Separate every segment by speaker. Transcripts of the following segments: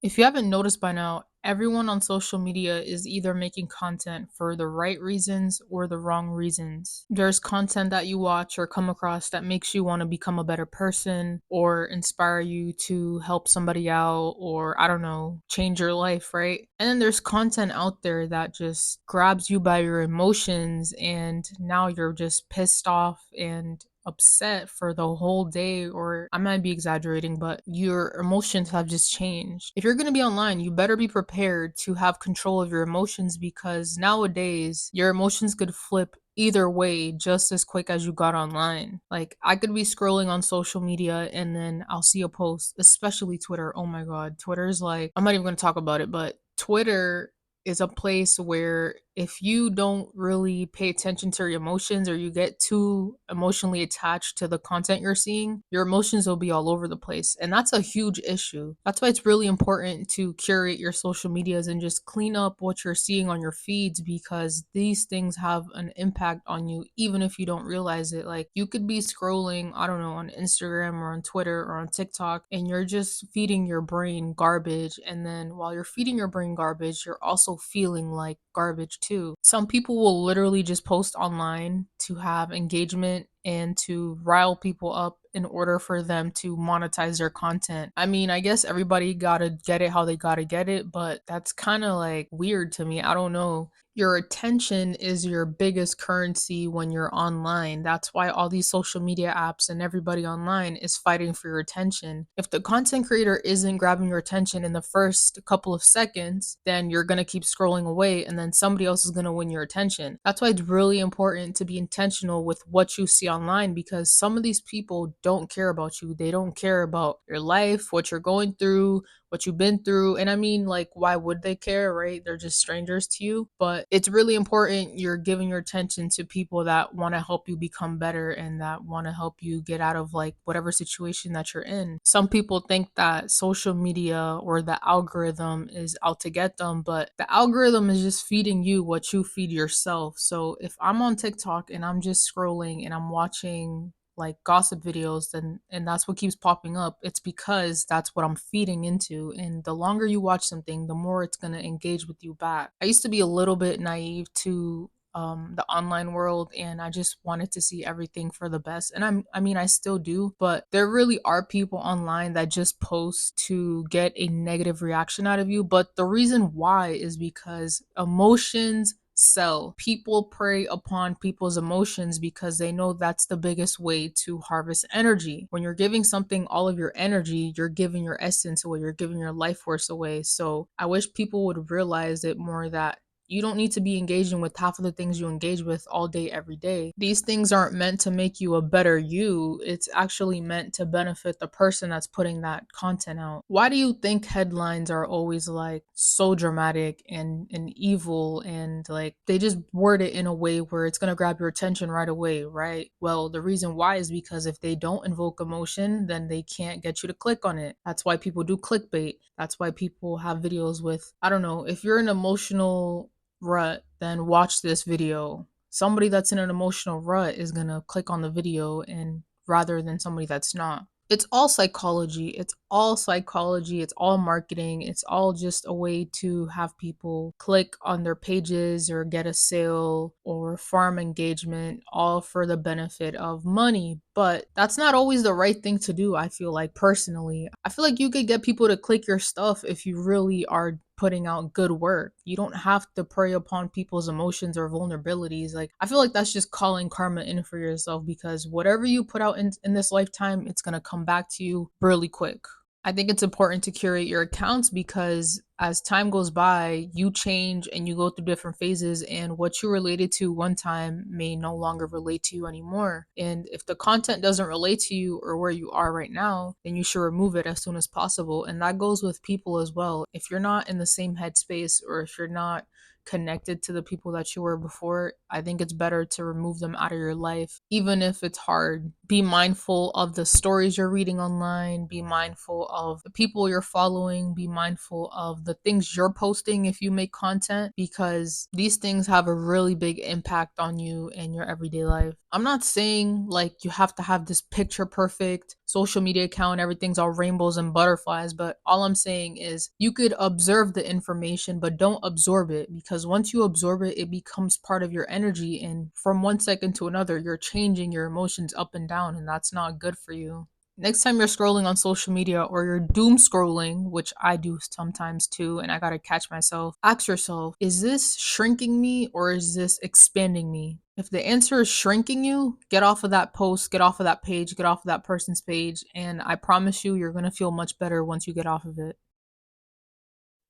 Speaker 1: If you haven't noticed by now, everyone on social media is either making content for the right reasons or the wrong reasons. There's content that you watch or come across that makes you want to become a better person or inspire you to help somebody out or, I don't know, change your life, right? And then there's content out there that just grabs you by your emotions and now you're just pissed off and upset for the whole day, or I might be exaggerating, but your emotions have just changed. If you're going to be online, you better be prepared to have control of your emotions because nowadays your emotions could flip either way just as quick as you got online. Like I could be scrolling on social media and then I'll see a post, especially Twitter. Oh my god, Twitter's like, I'm not even going to talk about it, but Twitter is a place where if you don't really pay attention to your emotions or you get too emotionally attached to the content you're seeing, your emotions will be all over the place. And that's a huge issue. That's why it's really important to curate your social medias and just clean up what you're seeing on your feeds because these things have an impact on you even if you don't realize it. Like you could be scrolling, I don't know, on Instagram or on Twitter or on TikTok and you're just feeding your brain garbage. And then while you're feeding your brain garbage, you're also feeling like garbage too. Some people will literally just post online to have engagement and to rile people up in order for them to monetize their content. I mean, I guess everybody gotta get it how they gotta get it, but that's kind of like weird to me. I don't know. Your attention is your biggest currency when you're online. That's why all these social media apps and everybody online is fighting for your attention. If the content creator isn't grabbing your attention in the first couple of seconds, then you're going to keep scrolling away and then somebody else is going to win your attention. That's why it's really important to be intentional with what you see online because some of these people don't care about you. They don't care about your life, what you're going through, what you've been through. And I mean, like, why would they care, right? They're just strangers to you. But it's really important you're giving your attention to people that want to help you become better and that want to help you get out of like whatever situation that you're in. Some people think that social media or the algorithm is out to get them, but the algorithm is just feeding you what you feed yourself. So if I'm on TikTok and I'm just scrolling and I'm watching like gossip videos and that's what keeps popping up, it's because that's what I'm feeding into, and the longer you watch something the more it's going to engage with you back. I used to be a little bit naive to the online world and I just wanted to see everything for the best, and I mean I still do, but there really are people online that just post to get a negative reaction out of you, but the reason why is because emotions sell. People prey upon people's emotions because they know that's the biggest way to harvest energy. When you're giving something all of your energy, you're giving your essence away, you're giving your life force away. So I wish people would realize it more that you don't need to be engaging with half of the things you engage with all day, every day. These things aren't meant to make you a better you. It's actually meant to benefit the person that's putting that content out. Why do you think headlines are always like so dramatic and evil and like they just word it in a way where it's going to grab your attention right away, right? Well, the reason why is because if they don't invoke emotion, then they can't get you to click on it. That's why people do clickbait. That's why people have videos with, I don't know, if you're an emotional rut, then watch this video. Somebody that's in an emotional rut is going to click on the video and rather than somebody that's not. It's all psychology. It's all psychology. It's all marketing. It's all just a way to have people click on their pages or get a sale or farm engagement, all for the benefit of money. But that's not always the right thing to do, I feel like personally. I feel like you could get people to click your stuff if you really are putting out good work. You don't have to prey upon people's emotions or vulnerabilities. Like, I feel like that's just calling karma in for yourself because whatever you put out in this lifetime, it's going to come back to you really quick. I think it's important to curate your accounts because as time goes by, you change and you go through different phases, and what you related to one time may no longer relate to you anymore. And if the content doesn't relate to you or where you are right now, then you should remove it as soon as possible. And that goes with people as well. If you're not in the same headspace or if you're not connected to the people that you were before, I think it's better to remove them out of your life, even if it's hard. Be mindful of the stories you're reading online, be mindful of the people you're following, be mindful of the things you're posting if you make content, because these things have a really big impact on you and your everyday life. I'm not saying like you have to have this picture perfect social media account, everything's all rainbows and butterflies, but all I'm saying is you could observe the information, but don't absorb it, because once you absorb it, it becomes part of your energy. And from one second to another, you're changing your emotions up and down, and that's not good for you. Next time you're scrolling on social media or you're doom scrolling, which I do sometimes too, and I gotta catch myself, ask yourself, is this shrinking me or is this expanding me? If the answer is shrinking you, get off of that post, get off of that page, get off of that person's page, and I promise you, you're gonna feel much better once you get off of it.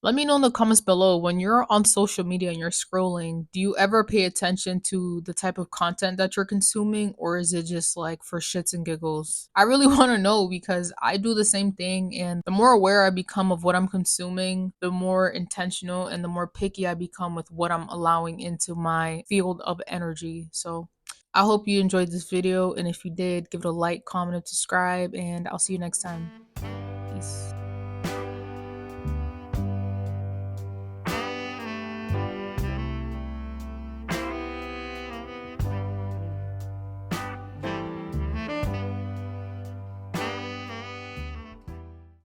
Speaker 1: Let me know in the comments below, when you're on social media and you're scrolling, do you ever pay attention to the type of content that you're consuming, or is it just like for shits and giggles? I really want to know, because I do the same thing, and the more aware I become of what I'm consuming, the more intentional and the more picky I become with what I'm allowing into my field of energy. So I hope you enjoyed this video, and if you did, give it a like, comment, and subscribe, and I'll see you next time. Peace.